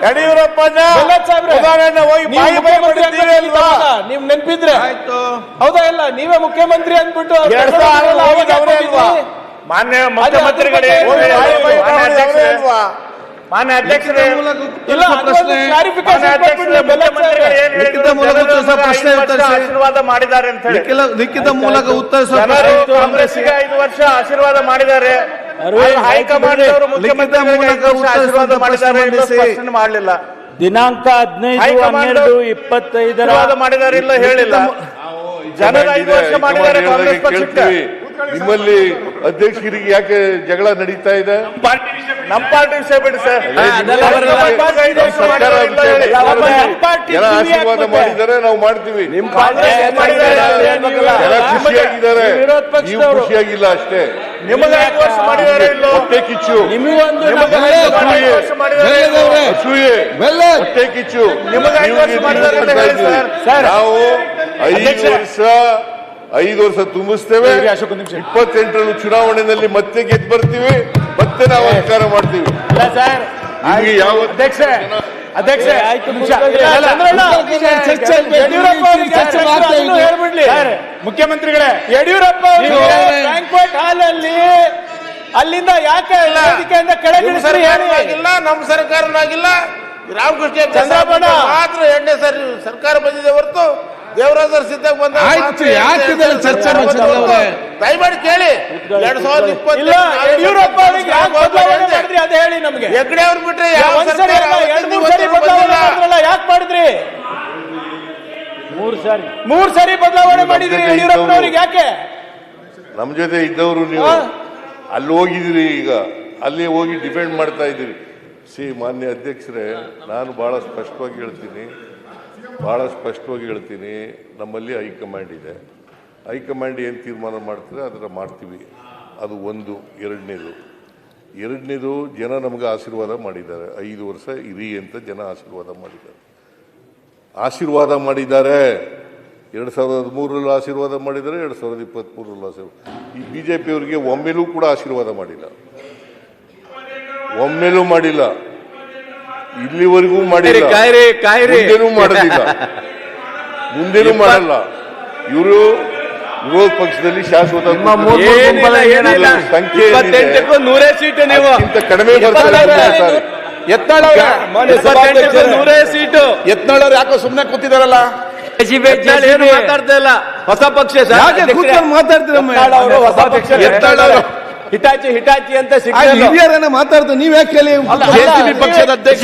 ಯಡಿಯೂರಪ್ಪ ನೀವ್ ನೆನ್ಪಿದ್ರೆ ಹೌದಾ ಇಲ್ಲ ನೀವೇ ಮುಖ್ಯಮಂತ್ರಿ ಅಂದ್ಬಿಟ್ಟು ಮಾನ್ಯ ಮುಖ್ಯಮಂತ್ರಿಗಳೇ ಮಾನ್ಯ ಅಧ್ಯಕ್ಷರೇ ಆಶೀರ್ವಾದ ಮಾಡಿದ್ದಾರೆ ಅಂತ ಹೇಳಿ ಲಿಖಿತ ಮೂಲಕ ಉತ್ತರಿಸುವ ಕಾಂಗ್ರೆಸ್ಗೆ 5 ವರ್ಷ ಆಶೀರ್ವಾದ ಮಾಡಿದ್ದಾರೆ. ಹೈಕಮಾಂಡ್ ಅವರು ಮುಖ್ಯಮಂತ್ರಿ ಆಶೀರ್ವಾದ ಮಾಡಿದ್ದಾರೆ ಸ್ಪಷ್ಟನೆ ಮಾಡಲಿಲ್ಲ. ದಿನಾಂಕ 15/12/25 ಮಾಡಿದ್ದಾರೆ ಇಲ್ಲ ಹೇಳಿಲ್ಲ. ಜನರು 5 ವರ್ಷ ಮಾಡಿದ್ದಾರೆ ಕಾಂಗ್ರೆಸ್ ಪಕ್ಷಕ್ಕೆ. ನಿಮ್ಮಲ್ಲಿ ಅಧ್ಯಕ್ಷರಿಗೆ ಯಾಕೆ ಜಗಳ ನಡೀತಾ ಇದೆ? ನಮ್ಮ ಪಾರ್ಟಿ ವಿಷಯ ಬಿಡಿ ಸರ್. ಜನ ಆಶೀರ್ವಾದ ಮಾಡಿದ್ದಾರೆ, ನಾವು ಮಾಡ್ತೀವಿ. ಜನ ಖುಷಿಯಾಗಿದ್ದಾರೆ, ನೀವು ಖುಷಿಯಾಗಿಲ್ಲ ಅಷ್ಟೇ. ನಿಮಗೆ 5 ವರ್ಷ ಮಾಡಿದ್ದಾರೆ ಇಲ್ಲೋ ಹೊಟ್ಟೆ ಕಿಚ್ಚು, ಅಸೂಯೆ, ಹೊಟ್ಟೆ ಕಿಚ್ಚು. ನಿಮಗೆ 5 ವರ್ಷ ಮಾಡಿದ್ದಾರೆ ಅಂತ ಹೇಳಿ ಸರ್. ನಾವು 5 ವರ್ಷ ತುಂಬಿಸ್ತೇವೆ. 28ರಲ್ಲಿ ಚುನಾವಣೆಯಲ್ಲಿ ಮತ್ತೆ ಗೆದ್ದು ಬರ್ತೀವಿ, ಮತ್ತೆ ನಾವು ಅಧಿಕಾರ ಮಾಡ್ತೀವಿ. ನಿಮಗೆ ಯಾವ ಅಧ್ಯಕ್ಷ ಆಯ್ತು ಮುಖ್ಯಮಂತ್ರಿಗಳೇ ಯಡಿಯೂರಪ್ಪ ಬ್ಯಾಂಕ್ವೆಟ್ ಹಾಲ್ ಅಲ್ಲಿ ಅಲ್ಲಿಂದ ಯಾಕೆ ವೇದಿಕೆಯಿಂದ ಕೆಳಗಿಳಿಸಿಲ್ಲ? ನಮ್ಮ ಸರ್ಕಾರನಾಗಿಲ್ಲ, ರಾಮಕೃಷ್ಣ ಚಂದ್ರಬಾಬು ಮಾತ್ರ 2ನೇ ಸಾರಿ ಸರ್ಕಾರ ಬಂದಿದೆ ಹೊರತು ದೇವರಾಜ ಸಿದ್ದಾಗ ಬಂದ ಚರ್ಚೆ ದಯಮಾಡಿ ಕೇಳಿ. 2020 ಯಡಿಯೂರಪ್ಪ ಅದೇ ಹೇಳಿ ನಮಗೆ. ಹೆಗ್ಡೆ ಅವ್ರು ಬಿಟ್ರೆ ಯಾಕೆ ಮಾಡಿದ್ರಿ? 3 ಸಾರಿ ಬದಲಾವಣೆ ಮಾಡಿದ್ರಿ ಯಡಿಯೂರಪ್ಪನವ್ರಿಗೆ ಯಾಕೆ? ನಮ್ಮ ಜೊತೆ ಇದ್ದವರು ನೀವು ಅಲ್ಲಿ ಹೋಗಿದ್ದೀರಿ, ಈಗ ಅಲ್ಲಿ ಹೋಗಿ ಡಿಪೆಂಡ್ ಮಾಡ್ತಾ ಇದ್ದೀರಿ. ಮಾನ್ಯ ಅಧ್ಯಕ್ಷರೇ, ನಾನು ಬಹಳ ಸ್ಪಷ್ಟವಾಗಿ ಹೇಳ್ತೀನಿ, ನಮ್ಮಲ್ಲಿ ಹೈಕಮಾಂಡ್ ಇದೆ. ಹೈಕಮಾಂಡ್ ಏನು ತೀರ್ಮಾನ ಮಾಡ್ತಾರೆ ಅದರ ಮಾಡ್ತೀವಿ. ಅದು ಒಂದು. ಎರಡನೇದು ಜನ ನಮಗೆ ಆಶೀರ್ವಾದ ಮಾಡಿದ್ದಾರೆ. 5 ವರ್ಷ ಇರಿ ಅಂತ ಜನ ಆಶೀರ್ವಾದ ಮಾಡಿದ್ದಾರೆ. 2013ರಲ್ಲಿ ಆಶೀರ್ವಾದ ಮಾಡಿದ್ದಾರೆ, 2023ರಲ್ಲಿ ಆಶೀರ್ವಾದ. ಈ ಬಿಜೆಪಿಯವರಿಗೆ ಒಮ್ಮೆಲೂ ಕೂಡ ಆಶೀರ್ವಾದ ಮಾಡಿಲ್ಲ, ಇಲ್ಲಿವರೆಗೂ ಮಾಡಿಲ್ಲ, ಮುಂದೇನೂ ಮಾಡಲ್ಲ. ಇವರು ವಿರೋಧ ಪಕ್ಷದಲ್ಲಿ ಶಾಶ್ವತ ಸಂಖ್ಯೆ 100 ಸೀಟು ನೀವು ಕಡಿಮೆ ಬರ್ತಾರೆ. ಯತ್ನಾಳವ್ರು ಯಾಕೋ ಸುಮ್ಮನೆ ಕೂತಿದಾರಲ್ಲ, ಮಾತಾಡ್ತಾ ಇಲ್ಲ. ಹೊಸ ಪಕ್ಷ ಹಿಟಾಚಿ ಅಂತ ಮಾತಾಡ್ತಾರೆ. ನೀವ್ ಯಾಕೆ ಪಕ್ಷದ ಅಧ್ಯಕ್ಷ